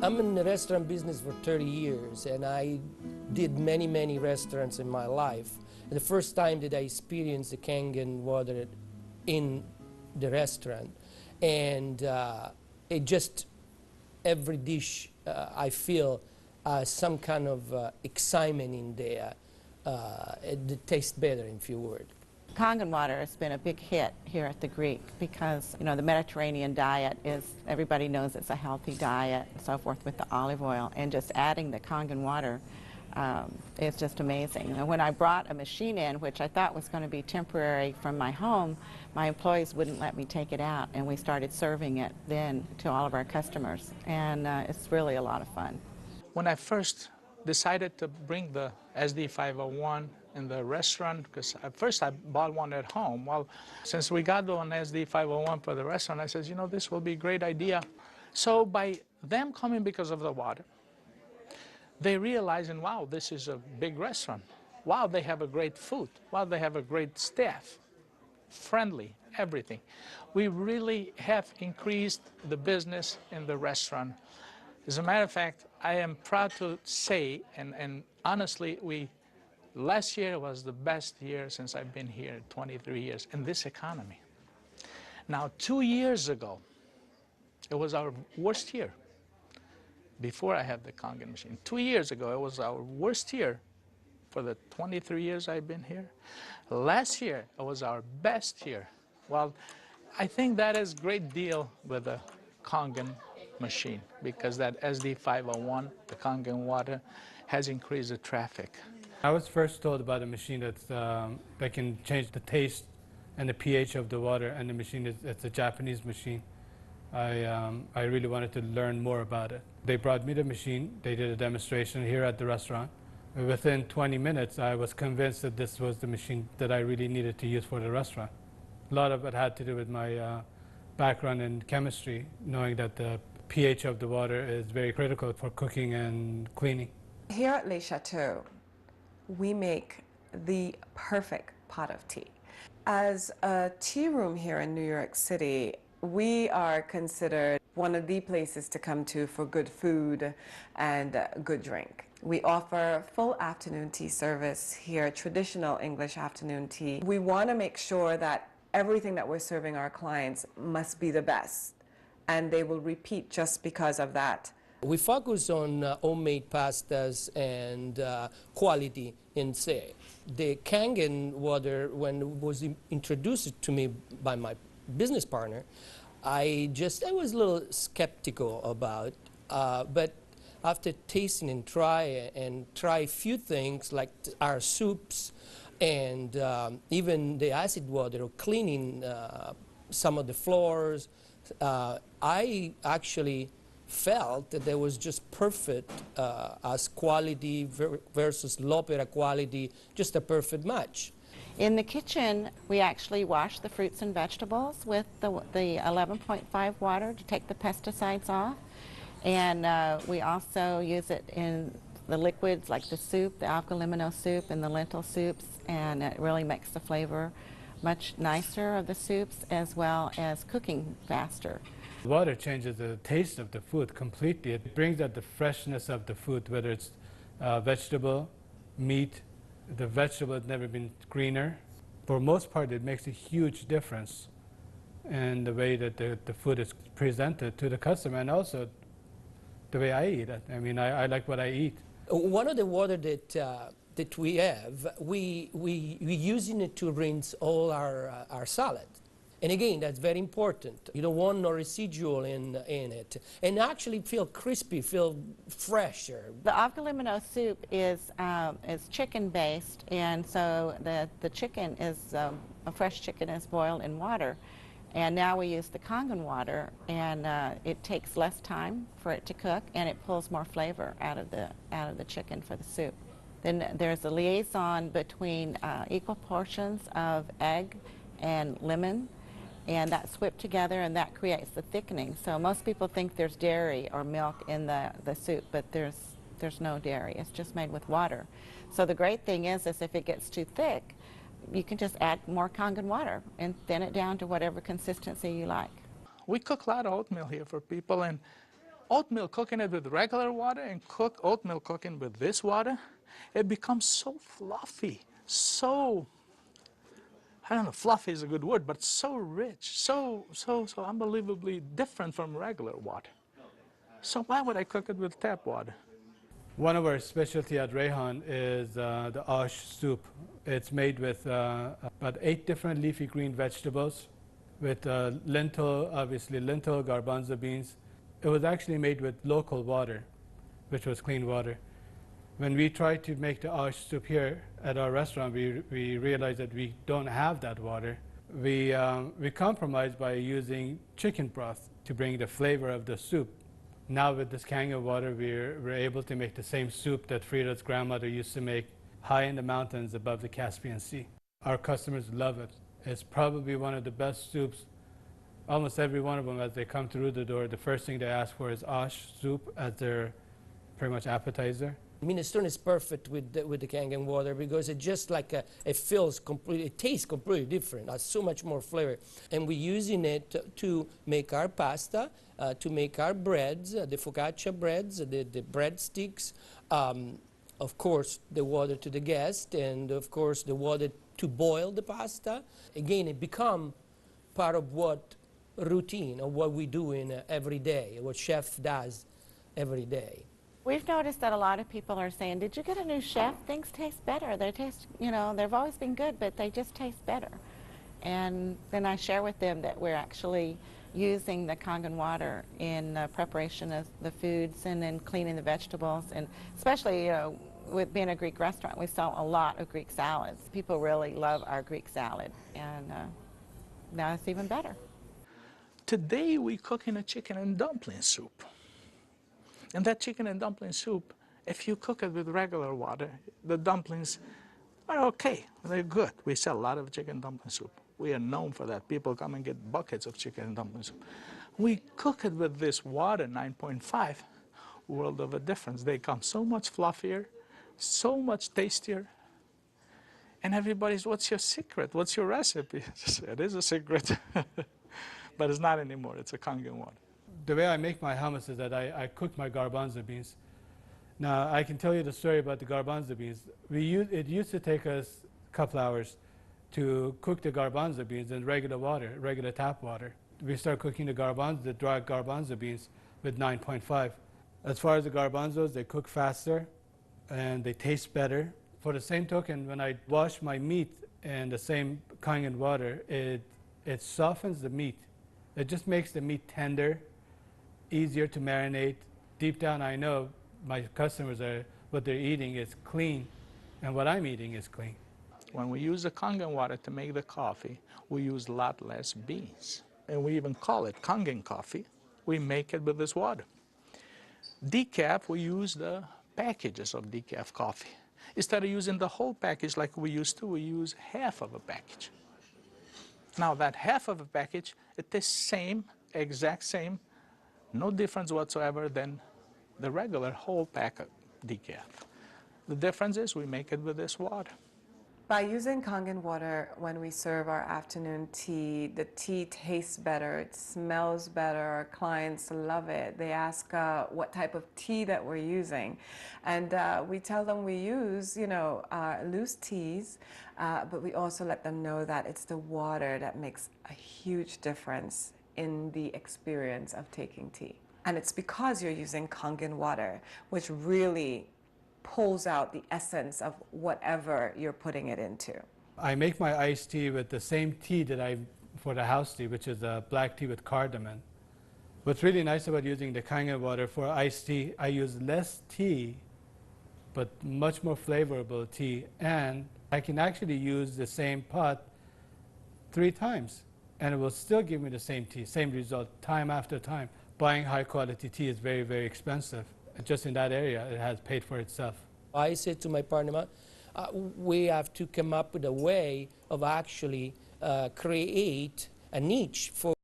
I'm in the restaurant business for 30 years, and I did many restaurants in my life. And the first time that I experienced the Kangen water in the restaurant, and it just, every dish I feel some kind of excitement in there. It tastes better, in few words. Kangen water has been a big hit here at the Greek because, you know, the Mediterranean diet is, everybody knows it's a healthy diet and so forth with the olive oil, and just adding the Kangen water is just amazing. And when I brought a machine in, which I thought was going to be temporary from my home, my employees wouldn't let me take it out, and we started serving it then to all of our customers, and it's really a lot of fun. When I first decided to bring the SD501 in the restaurant, because at first I bought one at home. Well, since we got one SD501 for the restaurant, I said, you know, this will be a great idea. So by them coming because of the water, they realizing, wow, this is a big restaurant. Wow, they have a great food. Wow, they have a great staff, friendly, everything. We really have increased the business in the restaurant. As a matter of fact, I am proud to say, and honestly, last year was the best year since I've been here, 23 years, in this economy. Now, 2 years ago, it was our worst year, before I had the Kangen machine. 2 years ago, it was our worst year for the 23 years I've been here. Last year, it was our best year. Well, I think that is a great deal with the Kangen machine, because that SD501, the Kangen water, has increased the traffic. I was first told about a machine that can change the taste and the pH of the water, and the machine it's a Japanese machine. I really wanted to learn more about it. They brought me the machine, they did a demonstration here at the restaurant. Within 20 minutes, I was convinced that this was the machine that I really needed to use for the restaurant. A lot of it had to do with my background in chemistry, knowing that the pH of the water is very critical for cooking and cleaning. Here at Le Chateau, we make the perfect pot of tea. As a tea room here in New York City, we are considered one of the places to come to for good food and good drink. We offer full afternoon tea service here, traditional English afternoon tea. We want to make sure that everything that we're serving our clients must be the best, and they will repeat just because of that. We focus on homemade pastas and quality in say. The Kangen water, when it was introduced to me by my business partner, I was a little skeptical about, but after tasting and try a few things like our soups and even the acid water or cleaning some of the floors, I actually felt that there was just perfect as quality versus l'opera quality, just a perfect match. In the kitchen, we actually wash the fruits and vegetables with the 11.5 water to take the pesticides off. And we also use it in the liquids like the soup, the alkaline soup and the lentil soups, and it really makes the flavor much nicer of the soups, as well as cooking faster. Water changes the taste of the food completely. It brings out the freshness of the food, whether it's vegetable, meat. The vegetable has never been greener. For most part, it makes a huge difference in the way that the food is presented to the customer, and also the way I eat it. I mean, I like what I eat. One of the water that we have, we using it to rinse all our salad. And again, that's very important. You don't want no residual in it. And actually feel crispy, feel fresher. The alkaline soup is chicken-based, and so the chicken is, a fresh chicken is boiled in water. And now we use the Kangen water, and it takes less time for it to cook, and it pulls more flavor out of the chicken for the soup. Then there's a liaison between equal portions of egg and lemon, and that's whipped together, and that creates the thickening. So most people think there's dairy or milk in the soup, but there's no dairy. It's just made with water. So the great thing is if it gets too thick, you can just add more Kangen water and thin it down to whatever consistency you like. We cook a lot of oatmeal here for people, and oatmeal, cooking it with regular water and cook oatmeal cooking with this water, it becomes so fluffy, so, I don't know, fluffy is a good word, but so rich, so unbelievably different from regular water. So why would I cook it with tap water? One of our specialty at Rayhan is the ash soup. It's made with about 8 different leafy green vegetables, with lentil, obviously lentil, garbanzo beans. It was actually made with local water, which was clean water. When we tried to make the ash soup here at our restaurant, we realized that we don't have that water. We compromised by using chicken broth to bring the flavor of the soup. Now with this Kangen water, we're able to make the same soup that Frida's grandmother used to make high in the mountains above the Caspian Sea. Our customers love it. It's probably one of the best soups. Almost every one of them, as they come through the door, the first thing they ask for is ash soup as their pretty much appetizer. Minestrone is perfect with the Kangen water because it just like it feels completely, it tastes completely different. It has so much more flavor, and we're using it to make our pasta, to make our breads, the focaccia breads, the breadsticks. Of course, the water to the guest, and of course the water to boil the pasta. Again, it become part of what routine of what we do in every day, what chef does every day. We've noticed that a lot of people are saying, did you get a new chef? Things taste better. They taste, you know, they've always been good, but they just taste better. And then I share with them that we're actually using the Kangen water in preparation of the foods and then cleaning the vegetables. And especially, you know, with being a Greek restaurant, we sell a lot of Greek salads. People really love our Greek salad, and now it's even better. Today we're cooking a chicken and dumpling soup. And that chicken and dumpling soup, if you cook it with regular water, the dumplings are okay. They're good. We sell a lot of chicken dumpling soup. We are known for that. People come and get buckets of chicken and dumpling soup. We cook it with this water, 9.5, world of a difference. They come so much fluffier, so much tastier. And everybody's, what's your secret? What's your recipe? It is a secret, but it's not anymore. It's a Kangen water. The way I make my hummus is that I cook my garbanzo beans. Now, I can tell you the story about the garbanzo beans. It used to take us a couple hours to cook the garbanzo beans in regular water, regular tap water. We start cooking the dry garbanzo beans with 9.5. As far as the garbanzos, they cook faster and they taste better. For the same token, when I wash my meat in the same Kangen water, it softens the meat. It just makes the meat tender, easier to marinate. Deep down, I know my customers what they're eating is clean, and what I'm eating is clean. When we use the Kangen water to make the coffee, we use a lot less beans. And we even call it Kangen coffee. We make it with this water. Decaf, we use the packages of decaf coffee. Instead of using the whole package like we used to, we use half of a package. Now that half of a package, it is same, exact same, no difference whatsoever than the regular whole pack of decaf. The difference is we make it with this water. By using Kangen water when we serve our afternoon tea, the tea tastes better, it smells better, our clients love it. They ask what type of tea that we're using. And we tell them we use, you know, loose teas, but we also let them know that it's the water that makes a huge difference in the experience of taking tea. And it's because you're using Kangen water, which really pulls out the essence of whatever you're putting it into. I make my iced tea with the same tea that for the house tea, which is a black tea with cardamom. What's really nice about using the Kangen water for iced tea, I use less tea, but much more flavorful tea, and I can actually use the same pot 3 times, and it will still give me the same tea, same result, time after time. Buying high quality tea is very, very expensive. Just in that area, it has paid for itself. I said to my partner, we have to come up with a way of actually create a niche for